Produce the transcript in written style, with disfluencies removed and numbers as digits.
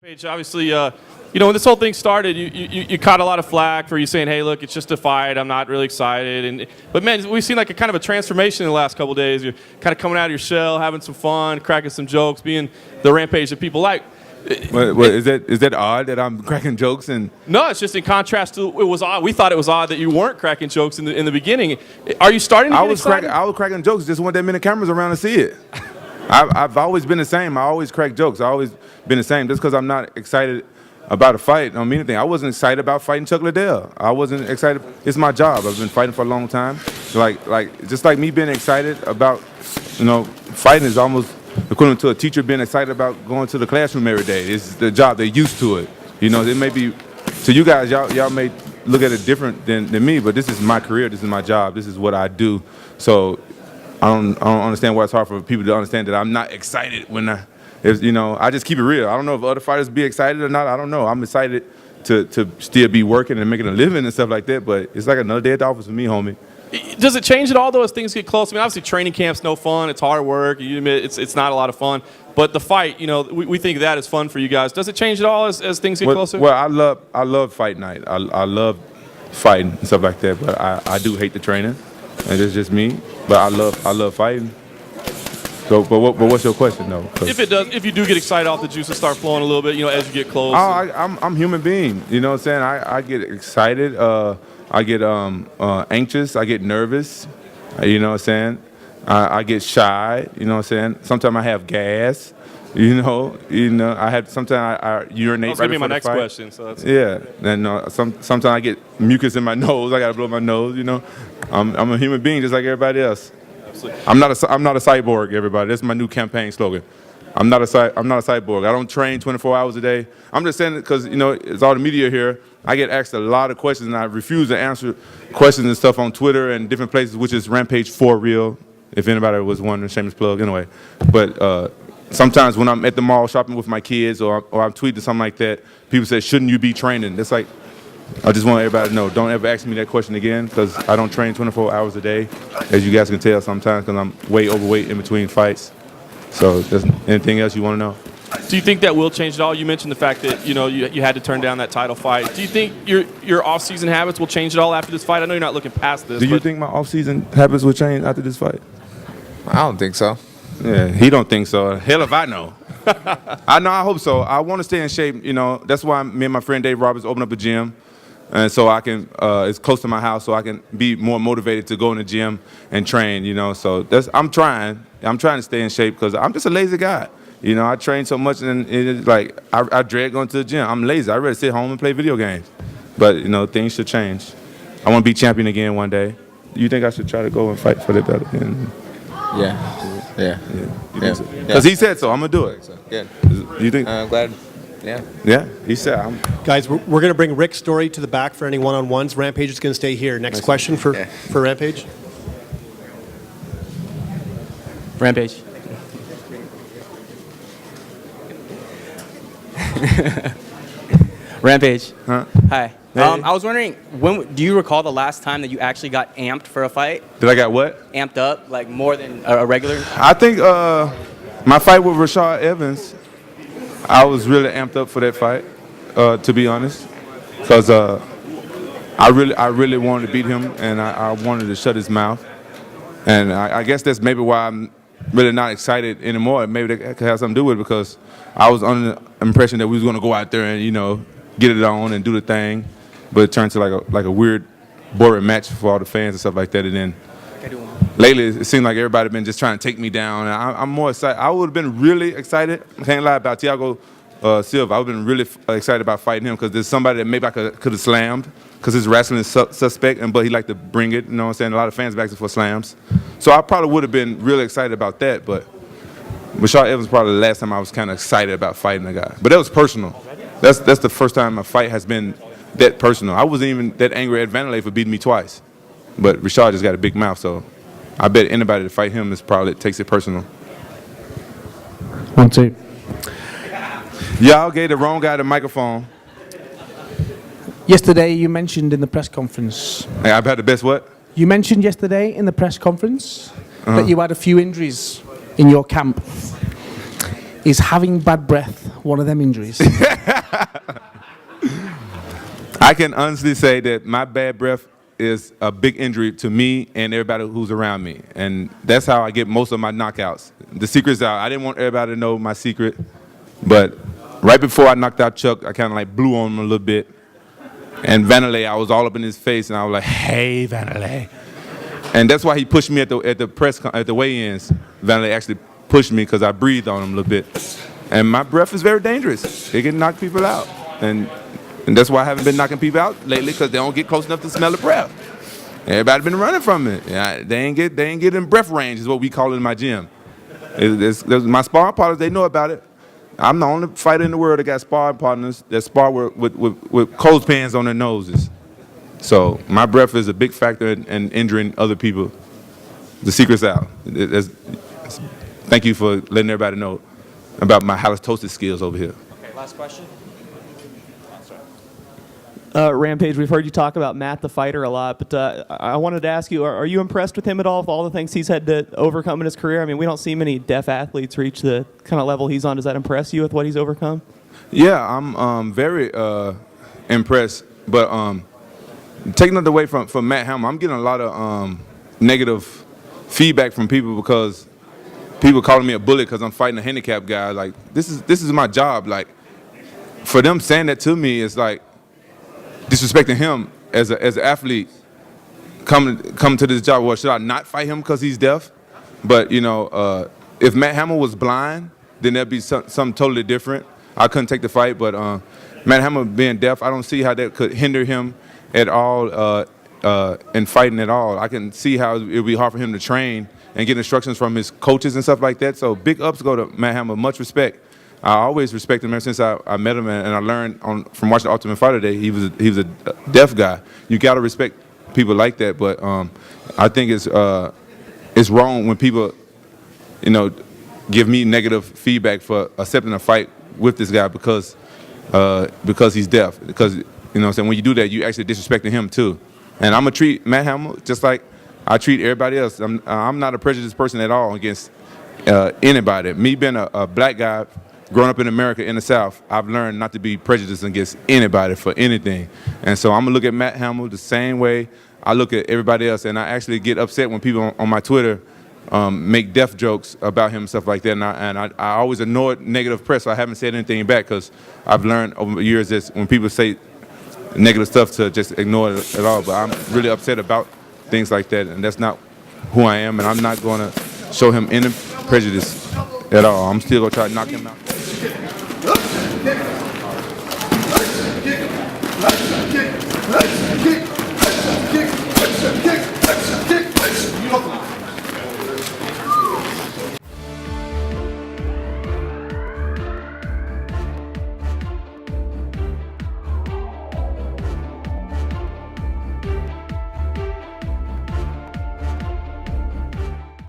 Rampage, obviously, when this whole thing started, you caught a lot of flack for you saying, "Hey, look, it's just a fight. I'm not really excited." But man, we've seen like a kind of a transformation in the last couple of days. You're kind of coming out of your shell, having some fun, cracking some jokes, being the Rampage that people like. Is that odd that I'm cracking jokes and? No, it's just in contrast to it was odd. We thought it was odd that you weren't cracking jokes in the beginning. Are you starting to get excited? I was cracking jokes. Just want that many cameras around to see it. I've always been the same. I always crack jokes. I always been the same. Just because I'm not excited about a fight don't mean anything. I wasn't excited about fighting Chuck Liddell. I wasn't excited. It's my job. I've been fighting for a long time. Just like me being excited about, fighting is almost equivalent to a teacher being excited about going to the classroom every day. It's the job. They're used to it. It may be, to you guys, y'all may look at it different than me, but this is my career. This is my job. This is what I do. So I don't understand why it's hard for people to understand that I'm not excited when I just keep it real. I don't know if other fighters be excited or not. I don't know. I'm excited to still be working and making a living and stuff like that, but it's like another day at the office for me, homie. Does it change at all, though, as things get close? I mean, obviously, training camp's no fun. It's hard work. You admit it's not a lot of fun. But the fight, we think that is fun for you guys. Does it change at all as things get closer? Well, I love fight night. I love fighting and stuff like that, but I do hate the training, and it's just me. But I love fighting. So, but what's your question, though? If you do get excited off the juices start flowing a little bit, as you get close. I'm a human being. You know what I'm saying? I get excited. I get anxious. I get nervous. You know what I'm saying? I get shy. You know what I'm saying? Sometimes I have gas. Sometimes I urinate. That's gonna be my next question. So that's and sometimes I get mucus in my nose. I gotta blow my nose. I'm a human being just like everybody else. Absolutely. I'm not a cyborg, everybody. That's my new campaign slogan. I'm not a cyborg. I don't train 24 hours a day. I'm just saying it because it's all the media here. I get asked a lot of questions, and I refuse to answer questions and stuff on Twitter and different places, which is Rampage for real. If anybody was wondering, shameless plug. Anyway, but sometimes when I'm at the mall shopping with my kids, or I'm tweeting something like that, people say, "Shouldn't you be training?" It's like, I just want everybody to know, don't ever ask me that question again, because I don't train 24 hours a day, as you guys can tell sometimes, because I'm way overweight in between fights. So, there's anything else you want to know? Do you think that will change at all? You mentioned the fact that you had to turn down that title fight. Do you think your off-season habits will change at all after this fight? I know you're not looking past this. Do you think my off-season habits will change after this fight? I don't think so. Yeah, he don't think so. Hell if I know. I hope so. I want to stay in shape. That's why me and my friend Dave Roberts opened up a gym. And so I can, it's close to my house, so I can be more motivated to go in the gym and train, So I'm trying to stay in shape because I'm just a lazy guy. I train so much and it's like, I dread going to the gym. I'm lazy. I'd rather sit home and play video games. But, things should change. I want to be champion again one day. You think I should try to go and fight for the belt again? Yeah. Because he said so. I'm going to do it. So, yeah. You think? I'm glad. Yeah. Yeah, he said. Guys, we're going to bring Rick's story to the back for any one-on-ones. Rampage is going to stay here. Next question for Rampage. Rampage. Rampage. Huh? Hi. Hey. I was wondering, do you recall the last time that you actually got amped for a fight? Did I got what? Amped up, like more than a regular? I think my fight with Rashad Evans, I was really amped up for that fight, to be honest, because I really wanted to beat him, and I wanted to shut his mouth, and I guess that's maybe why I'm really not excited anymore. Maybe that could have something to do with it, because I was under the impression that we was going to go out there and get it on and do the thing, but it turned to like a weird, boring match for all the fans and stuff like that, and then. Lately, it seemed like everybody been just trying to take me down, and I'm more excited. I would have been really excited. I can't lie about Thiago Silva. I would have been really excited about fighting him because there's somebody that maybe I could have slammed because his wrestling is suspect, but he liked to bring it. You know what I'm saying? A lot of fans back for slams. So I probably would have been really excited about that, but Rashad Evans probably the last time I was kind of excited about fighting a guy. But that was personal. That's the first time a fight has been that personal. I wasn't even that angry at Vanderlei for beating me twice. But Rashad just got a big mouth, so I bet anybody to fight him is probably takes it personal. 1, 2. Y'all gave the wrong guy the microphone. Yesterday you mentioned in the press conference. Hey, I've had the best what? You mentioned yesterday in the press conference that you had a few injuries in your camp. Is having bad breath one of them injuries? I can honestly say that my bad breath is a big injury to me and everybody who's around me. And that's how I get most of my knockouts. The secret's out. I didn't want everybody to know my secret. But right before I knocked out Chuck, I kind of like blew on him a little bit. And Vanderlei, I was all up in his face, and I was like, "Hey, Vanderlei," and that's why he pushed me at the weigh-ins. Vanderlei actually pushed me because I breathed on him a little bit, and my breath is very dangerous. It can knock people out, and that's why I haven't been knocking people out lately because they don't get close enough to smell the breath. Everybody been running from it. Yeah, they ain't get in breath range is what we call it in my gym. My sparring partners, they know about it. I'm the only fighter in the world that got sparring partners that spar with clothespins on their noses. So my breath is a big factor in injuring other people. The secret's out. Thank you for letting everybody know about my halitosis skills over here. Okay, last question. Rampage, we've heard you talk about Matt the fighter a lot, but I wanted to ask you, are you impressed with him at all, with all the things he's had to overcome in his career? I mean, we don't see many deaf athletes reach the kind of level he's on. Does that impress you with what he's overcome? Yeah, I'm very impressed. But taking it away from Matt Hamill, I'm getting a lot of negative feedback from people because people calling me a bully because I'm fighting a handicapped guy. Like, this is my job. Like, for them saying that to me is like disrespecting him as an athlete coming to this job. Well, should I not fight him because he's deaf? But, you know, if Matt Hamill was blind, then that'd be something totally different. I couldn't take the fight, but Matt Hamill being deaf, I don't see how that could hinder him at all in fighting at all. I can see how it would be hard for him to train and get instructions from his coaches and stuff like that. So big ups go to Matt Hamill, much respect. I always respected him ever since I met him, and I learned from watching Ultimate Fighter Day, he was a deaf guy. You got to respect people like that, but I think it's wrong when people, you know, give me negative feedback for accepting a fight with this guy because he's deaf. Because, you know what I'm saying, when you do that, you actually disrespecting him too. And I'm gonna treat Matt Hamill just like I treat everybody else. I'm not a prejudiced person at all against anybody. Me being a black guy, growing up in America in the South, I've learned not to be prejudiced against anybody for anything. And so I'm going to look at Matt Hamill the same way I look at everybody else. And I actually get upset when people on my Twitter make deaf jokes about him and stuff like that. And I always ignore negative press, so I haven't said anything back because I've learned over the years that when people say negative stuff to just ignore it at all. But I'm really upset about things like that, and that's not who I am, and I'm not going to show him any prejudice at all. I'm still going to try to knock him out. Let's kick.